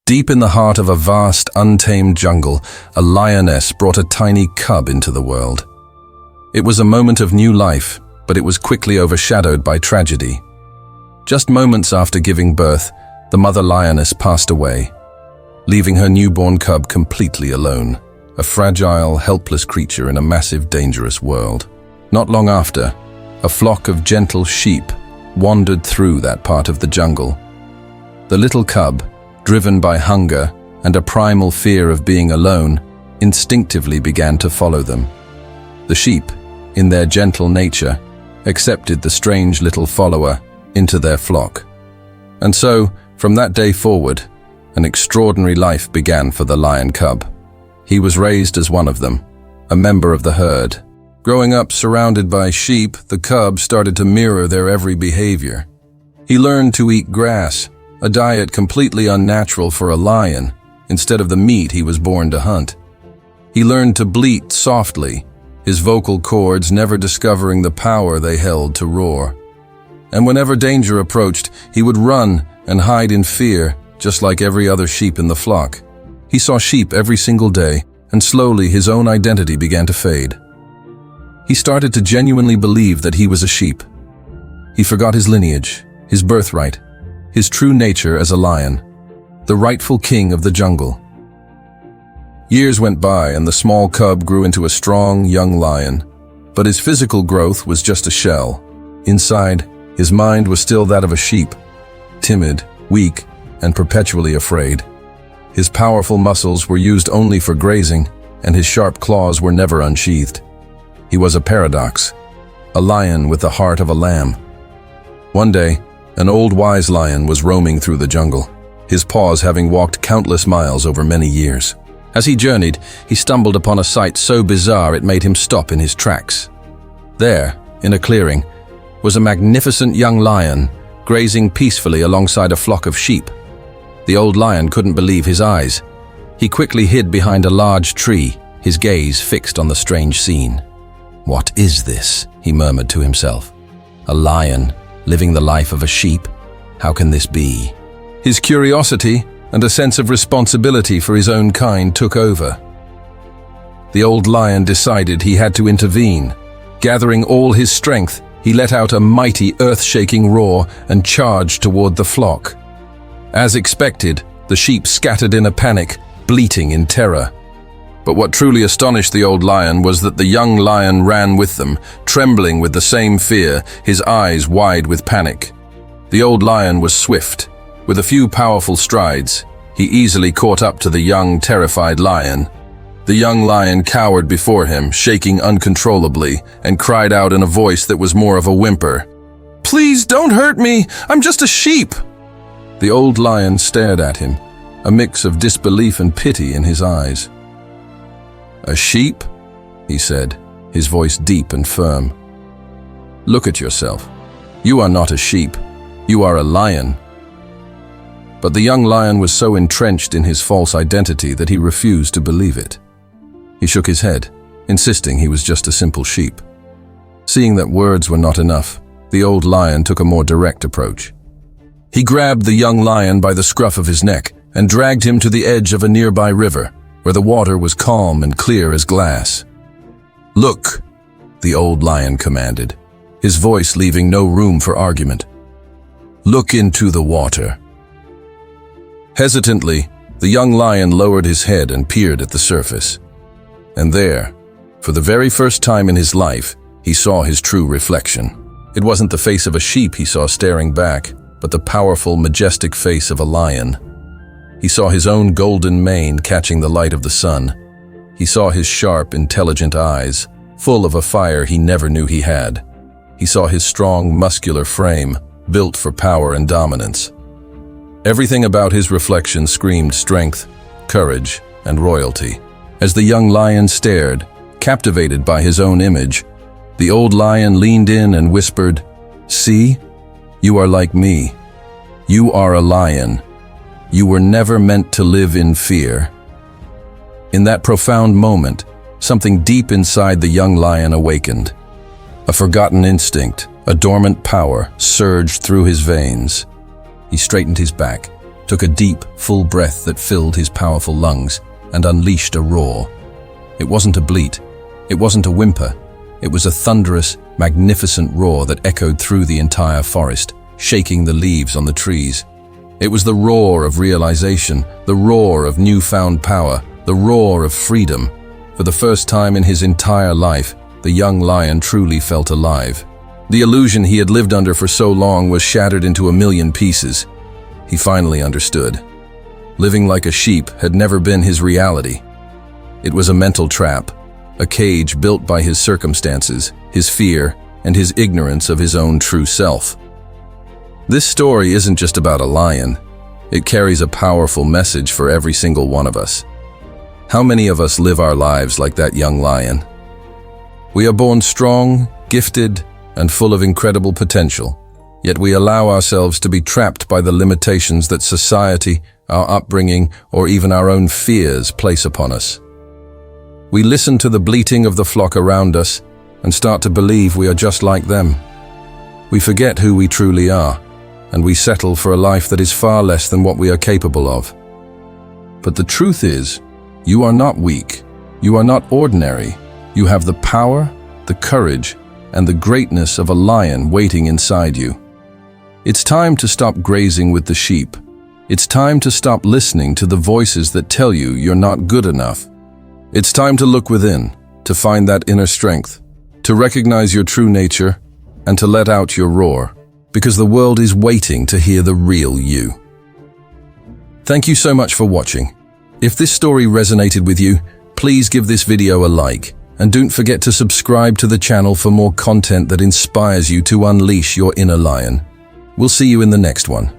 Deep in the heart of a vast, untamed jungle, a lioness brought a tiny cub into the world. It was a moment of new life, but it was quickly overshadowed by tragedy. Just moments after giving birth, the mother lioness passed away, leaving her newborn cub completely alone, a fragile, helpless creature in a massive, dangerous world. Not long after, a flock of gentle sheep wandered through that part of the jungle. The little cub, driven by hunger and a primal fear of being alone, instinctively began to follow them. The sheep, in their gentle nature, accepted the strange little follower into their flock. And so, from that day forward, an extraordinary life began for the lion cub. He was raised as one of them, a member of the herd. Growing up surrounded by sheep, the cub started to mirror their every behavior. He learned to eat grass, a diet completely unnatural for a lion, instead of the meat he was born to hunt. He learned to bleat softly, his vocal cords never discovering the power they held to roar. And whenever danger approached, he would run and hide in fear, just like every other sheep in the flock. He saw sheep every single day, and slowly his own identity began to fade. He started to genuinely believe that he was a sheep. He forgot his lineage, his birthright, his true nature as a lion, the rightful king of the jungle. Years went by and the small cub grew into a strong, young lion, but his physical growth was just a shell. Inside, his mind was still that of a sheep, timid, weak, and perpetually afraid. His powerful muscles were used only for grazing, and his sharp claws were never unsheathed. He was a paradox, a lion with the heart of a lamb. One day, an old wise lion was roaming through the jungle, his paws having walked countless miles over many years. As he journeyed, he stumbled upon a sight so bizarre it made him stop in his tracks. There, in a clearing, was a magnificent young lion grazing peacefully alongside a flock of sheep. The old lion couldn't believe his eyes. He quickly hid behind a large tree, his gaze fixed on the strange scene. "What is this?" he murmured to himself. "A lion, living the life of a sheep? How can this be?" His curiosity and a sense of responsibility for his own kind took over. The old lion decided he had to intervene. Gathering all his strength, he let out a mighty, earth-shaking roar and charged toward the flock. As expected, the sheep scattered in a panic, bleating in terror. But what truly astonished the old lion was that the young lion ran with them, trembling with the same fear, his eyes wide with panic. The old lion was swift. With a few powerful strides, he easily caught up to the young, terrified lion. The young lion cowered before him, shaking uncontrollably, and cried out in a voice that was more of a whimper, "Please don't hurt me! I'm just a sheep!" The old lion stared at him, a mix of disbelief and pity in his eyes. "A sheep?" he said, his voice deep and firm. "Look at yourself. You are not a sheep. You are a lion." But the young lion was so entrenched in his false identity that he refused to believe it. He shook his head, insisting he was just a simple sheep. Seeing that words were not enough, the old lion took a more direct approach. He grabbed the young lion by the scruff of his neck and dragged him to the edge of a nearby river, where the water was calm and clear as glass. "Look," the old lion commanded, his voice leaving no room for argument. "Look into the water." Hesitantly, the young lion lowered his head and peered at the surface. And there, for the very first time in his life, he saw his true reflection. It wasn't the face of a sheep he saw staring back, but the powerful, majestic face of a lion. He saw his own golden mane catching the light of the sun. He saw his sharp, intelligent eyes, full of a fire he never knew he had. He saw his strong, muscular frame, built for power and dominance. Everything about his reflection screamed strength, courage, and royalty. As the young lion stared, captivated by his own image, the old lion leaned in and whispered, "See, you are like me. You are a lion. You were never meant to live in fear." In that profound moment, something deep inside the young lion awakened. A forgotten instinct, a dormant power, surged through his veins. He straightened his back, took a deep, full breath that filled his powerful lungs, and unleashed a roar. It wasn't a bleat. It wasn't a whimper. It was a thunderous, magnificent roar that echoed through the entire forest, shaking the leaves on the trees. It was the roar of realization, the roar of newfound power, the roar of freedom. For the first time in his entire life, the young lion truly felt alive. The illusion he had lived under for so long was shattered into a million pieces. He finally understood. Living like a sheep had never been his reality. It was a mental trap, a cage built by his circumstances, his fear, and his ignorance of his own true self. This story isn't just about a lion. It carries a powerful message for every single one of us. How many of us live our lives like that young lion? We are born strong, gifted, and full of incredible potential, yet we allow ourselves to be trapped by the limitations that society, our upbringing, or even our own fears place upon us. We listen to the bleating of the flock around us and start to believe we are just like them. We forget who we truly are, and we settle for a life that is far less than what we are capable of. But the truth is, you are not weak. You are not ordinary. You have the power, the courage, and the greatness of a lion waiting inside you. It's time to stop grazing with the sheep. It's time to stop listening to the voices that tell you you're not good enough. It's time to look within, to find that inner strength, to recognize your true nature, and to let out your roar, because the world is waiting to hear the real you. Thank you so much for watching. If this story resonated with you, please give this video a like, and don't forget to subscribe to the channel for more content that inspires you to unleash your inner lion. We'll see you in the next one.